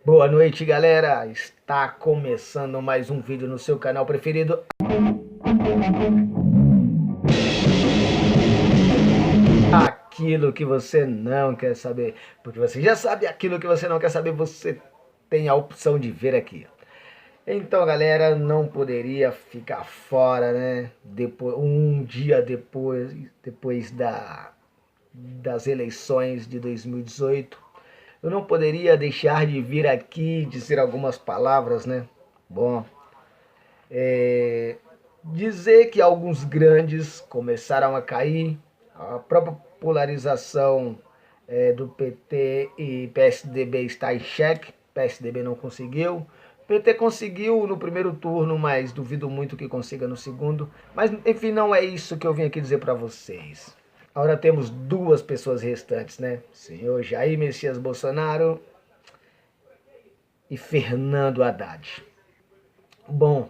Boa noite, galera! Está começando mais um vídeo no seu canal preferido. Aquilo que você não quer saber. Porque você já sabe aquilo que você não quer saber, você tem a opção de ver aqui. Então, galera, não poderia ficar fora, né? Um dia depois das eleições de 2018. Eu não poderia deixar de vir aqui dizer algumas palavras, né? Bom, dizer que alguns grandes começaram a cair, a própria polarização do PT e PSDB está em xeque, PSDB não conseguiu, PT conseguiu no primeiro turno, mas duvido muito que consiga no segundo. Mas enfim, não é isso que eu vim aqui dizer para vocês. Agora temos duas pessoas restantes, né? Senhor Jair Messias Bolsonaro e Fernando Haddad. Bom,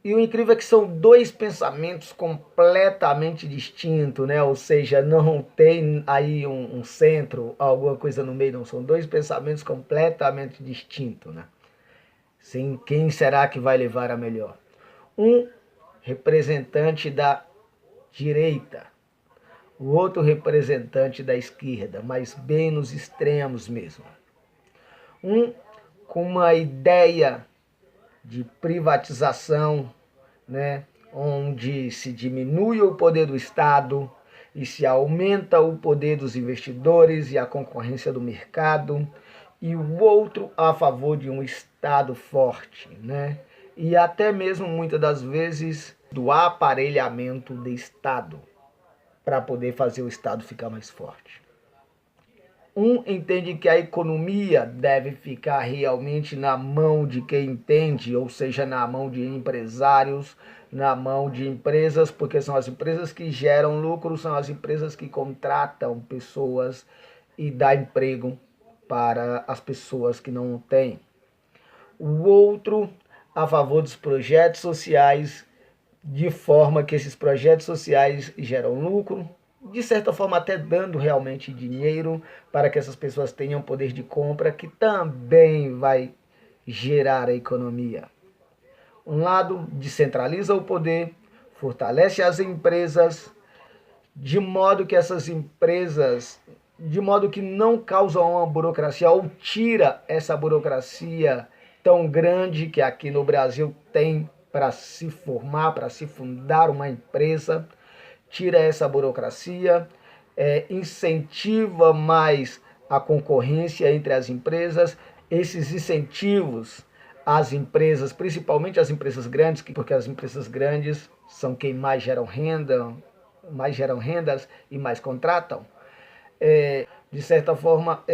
e o incrível é que são dois pensamentos completamente distintos, né? Ou seja, não tem aí um centro, alguma coisa no meio, não. São dois pensamentos completamente distintos, né? Sim, quem será que vai levar a melhor? Um representante da direita, o outro representante da esquerda, mas bem nos extremos mesmo. Um com uma ideia de privatização, né, onde se diminui o poder do Estado e se aumenta o poder dos investidores e a concorrência do mercado, e o outro a favor de um Estado forte, né, e até mesmo muitas das vezes do aparelhamento do Estado para poder fazer o Estado ficar mais forte. Um entende que a economia deve ficar realmente na mão de quem entende, ou seja, na mão de empresários, na mão de empresas, porque são as empresas que geram lucro, são as empresas que contratam pessoas e dá emprego para as pessoas que não têm. O outro a favor dos projetos sociais, de forma que esses projetos sociais geram lucro, de certa forma até dando realmente dinheiro para que essas pessoas tenham poder de compra, que também vai gerar a economia. Um lado descentraliza o poder, fortalece as empresas, de modo que essas empresas, de modo que não causam uma burocracia ou tira essa burocracia tão grande que aqui no Brasil tem para se formar, para se fundar uma empresa, tira essa burocracia, incentiva mais a concorrência entre as empresas. Esses incentivos às empresas, principalmente as empresas grandes, porque as empresas grandes são quem mais geram rendas e mais contratam, de certa forma,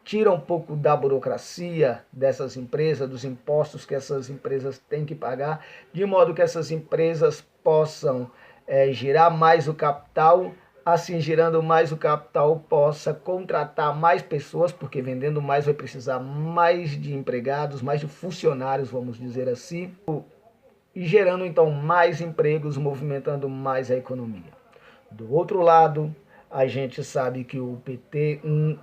tira um pouco da burocracia dessas empresas, dos impostos que essas empresas têm que pagar, de modo que essas empresas possam girar mais o capital, assim girando mais o capital possa contratar mais pessoas, porque vendendo mais vai precisar mais de empregados, mais de funcionários, vamos dizer assim, e gerando então mais empregos, movimentando mais a economia. Do outro lado, a gente sabe que o PT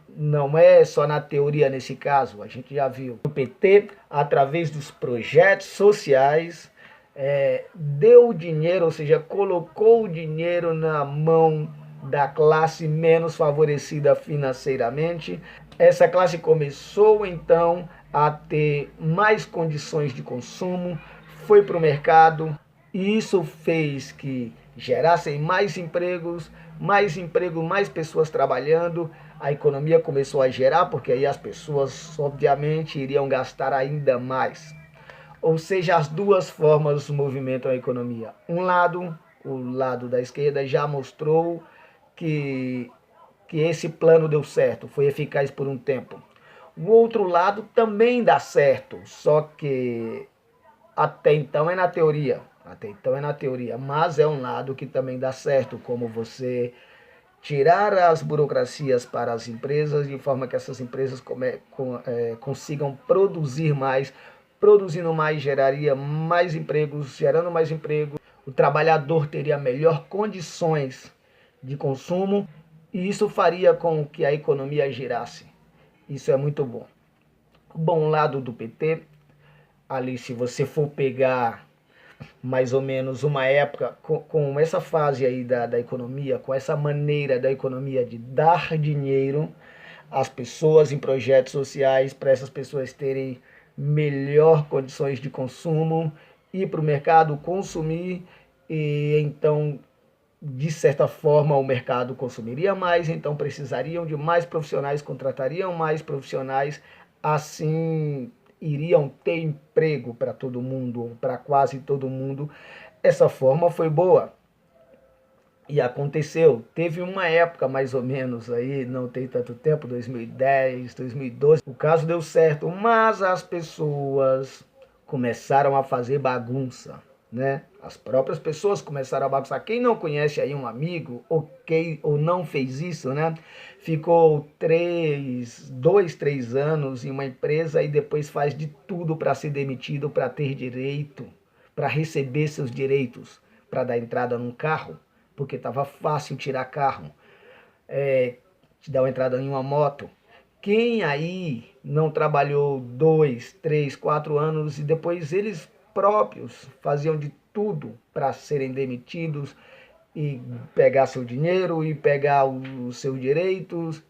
não é só na teoria nesse caso, a gente já viu. O PT, através dos projetos sociais, deu dinheiro, ou seja, colocou o dinheiro na mão da classe menos favorecida financeiramente. Essa classe começou então a ter mais condições de consumo, foi para o mercado, e isso fez que gerassem mais empregos, mais pessoas trabalhando, a economia começou a gerar, porque aí as pessoas obviamente iriam gastar ainda mais. Ou seja, as duas formas movimentam a economia. Um lado, o lado da esquerda, já mostrou que esse plano deu certo, foi eficaz por um tempo. O outro lado também dá certo, só que até então é na teoria. Até então é na teoria, mas é um lado que também dá certo, como você tirar as burocracias para as empresas, de forma que essas empresas consigam produzir mais. Produzindo mais geraria mais empregos, gerando mais emprego, o trabalhador teria melhor condições de consumo e isso faria com que a economia girasse. Isso é muito bom. O bom lado do PT, ali se você for pegar mais ou menos uma época com essa fase aí da economia, com essa maneira da economia de dar dinheiro às pessoas em projetos sociais para essas pessoas terem melhor condições de consumo, ir para o mercado consumir e então de certa forma o mercado consumiria mais, então precisariam de mais profissionais, contratariam mais profissionais, assim iriam ter emprego para todo mundo, ou para quase todo mundo. Essa forma foi boa. E aconteceu. Teve uma época mais ou menos aí, não tem tanto tempo, 2010, 2012, o caso deu certo, mas as pessoas começaram a fazer bagunça, né? As próprias pessoas começaram a bagunçar. Quem não conhece aí um amigo, ou não fez isso, né? Ficou 2, 3 anos em uma empresa e depois faz de tudo para ser demitido, para ter direito, para receber seus direitos, para dar entrada num carro, porque estava fácil tirar carro, te dar uma entrada em uma moto. Quem aí não trabalhou 2, 3, 4 anos e depois eles próprios faziam de tudo para serem demitidos e pegar seu dinheiro e pegar os seus direitos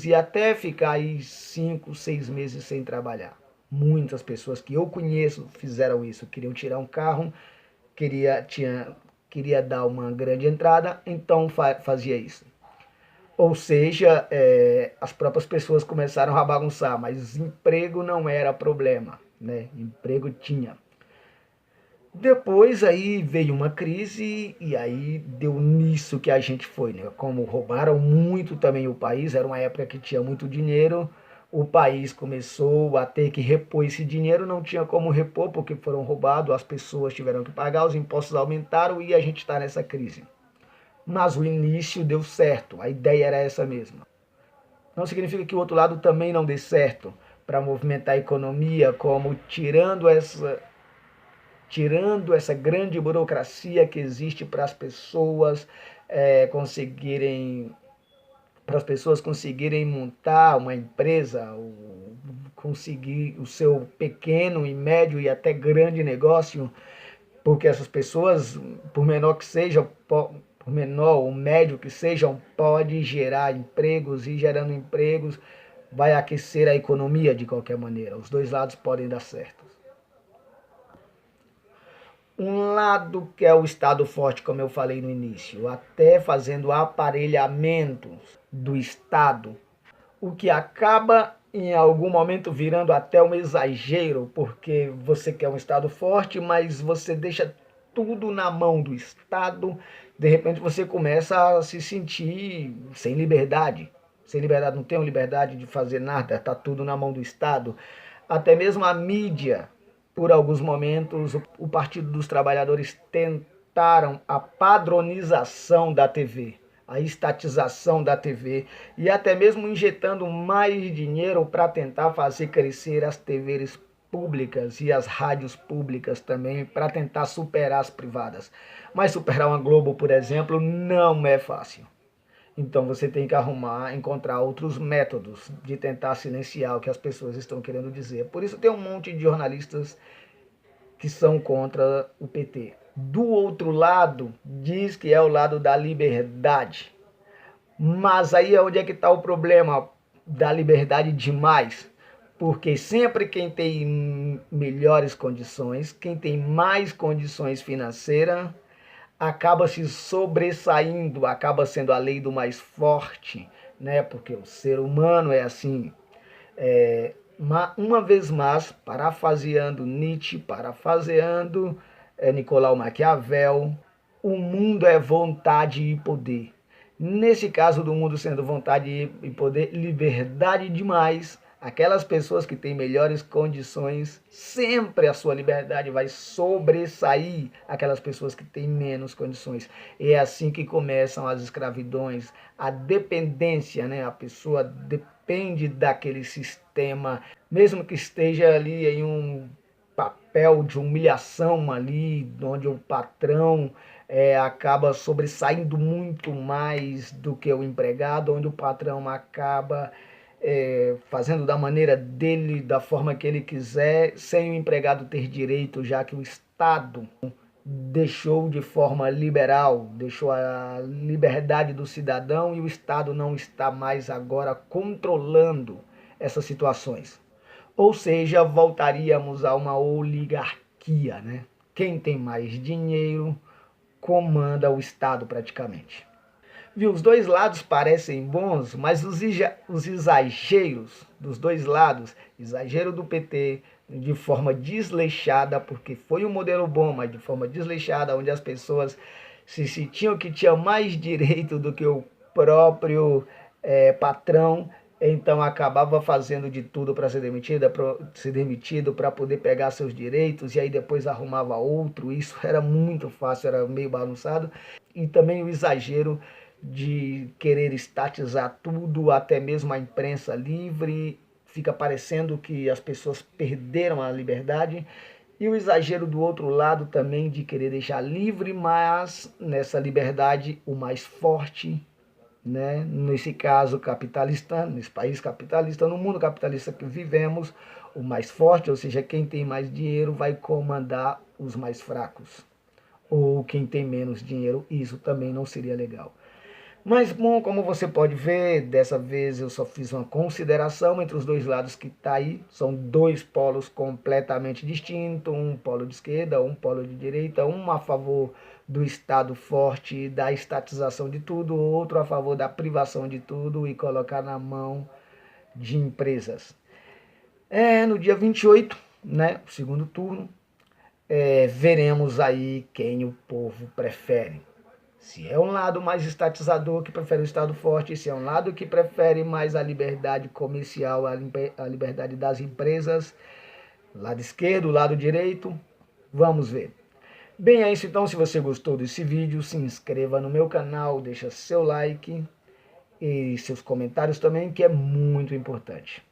e até ficar aí 5, 6 meses sem trabalhar. Muitas pessoas que eu conheço fizeram isso, queriam tirar um carro, queria, tinha, queria dar uma grande entrada, então fazia isso. Ou seja, as próprias pessoas começaram a bagunçar, mas emprego não era problema, né? Emprego tinha. Depois aí veio uma crise e aí deu nisso que a gente foi, né? Como roubaram muito também o país, era uma época que tinha muito dinheiro, o país começou a ter que repor esse dinheiro, não tinha como repor porque foram roubados, as pessoas tiveram que pagar, os impostos aumentaram e a gente está nessa crise. Mas o início deu certo, a ideia era essa mesma. Não significa que o outro lado também não dê certo para movimentar a economia, como tirando essa grande burocracia que existe para as pessoas conseguirem para as pessoas conseguirem montar uma empresa, conseguir o seu pequeno e médio e até grande negócio, porque essas pessoas, por menor que sejam, por menor ou médio que sejam, pode gerar empregos e gerando empregos vai aquecer a economia de qualquer maneira. Os dois lados podem dar certo. Um lado que é o Estado forte, como eu falei no início, até fazendo aparelhamentos do Estado, o que acaba em algum momento virando até um exagero, porque você quer um Estado forte, mas você deixa tudo na mão do Estado, de repente você começa a se sentir sem liberdade. Sem liberdade, não tenho liberdade de fazer nada, está tudo na mão do Estado. Até mesmo a mídia, por alguns momentos, o Partido dos Trabalhadores tentaram a padronização da TV, a estatização da TV e até mesmo injetando mais dinheiro para tentar fazer crescer as TVs públicas e as rádios públicas também para tentar superar as privadas. Mas superar uma Globo, por exemplo, não é fácil. Então você tem que encontrar outros métodos de tentar silenciar o que as pessoas estão querendo dizer. Por isso tem um monte de jornalistas que são contra o PT. Do outro lado, diz que é o lado da liberdade. Mas aí é onde é que está o problema da liberdade demais. Porque sempre quem tem melhores condições, quem tem mais condições financeiras, acaba se sobressaindo, acaba sendo a lei do mais forte, né? Porque o ser humano é assim. Uma vez mais, parafraseando Nietzsche, parafraseando Nicolau Maquiavel, o mundo é vontade e poder. Nesse caso do mundo sendo vontade e poder, liberdade demais. Aquelas pessoas que têm melhores condições, sempre a sua liberdade vai sobressair aquelas pessoas que têm menos condições. E é assim que começam as escravidões, a dependência, né? A pessoa depende daquele sistema, mesmo que esteja ali em um papel de humilhação ali, onde o patrão acaba sobressaindo muito mais do que o empregado, onde o patrão acaba fazendo da maneira dele, da forma que ele quiser, sem o empregado ter direito, já que o Estado deixou de forma liberal, deixou a liberdade do cidadão e o Estado não está mais agora controlando essas situações. Ou seja, voltaríamos a uma oligarquia, né? Quem tem mais dinheiro comanda o Estado praticamente. Viu, os dois lados parecem bons, mas os exageros dos dois lados, exagero do PT de forma desleixada, porque foi um modelo bom, mas de forma desleixada, onde as pessoas se sentiam que tinham mais direito do que o próprio patrão, então acabava fazendo de tudo para ser demitido, para poder pegar seus direitos, e aí depois arrumava outro. Isso era muito fácil, era meio bagunçado. E também o exagero de querer estatizar tudo, até mesmo a imprensa livre, fica parecendo que as pessoas perderam a liberdade. E o exagero do outro lado também de querer deixar livre, mas nessa liberdade o mais forte, né? Nesse caso capitalista, nesse país capitalista, no mundo capitalista que vivemos, o mais forte, ou seja, quem tem mais dinheiro vai comandar os mais fracos. Ou quem tem menos dinheiro, isso também não seria legal. Mas, bom, como você pode ver, dessa vez eu só fiz uma consideração entre os dois lados que está aí. São dois polos completamente distintos, um polo de esquerda, um polo de direita, um a favor do Estado forte, da estatização de tudo, outro a favor da privação de tudo e colocar na mão de empresas. No dia 28, né, o segundo turno, veremos aí quem o povo prefere. Se é um lado mais estatizador que prefere o Estado forte, se é um lado que prefere mais a liberdade comercial, a liberdade das empresas, lado esquerdo, lado direito, vamos ver. Bem, é isso então. Se você gostou desse vídeo, se inscreva no meu canal, deixa seu like e seus comentários também, que é muito importante.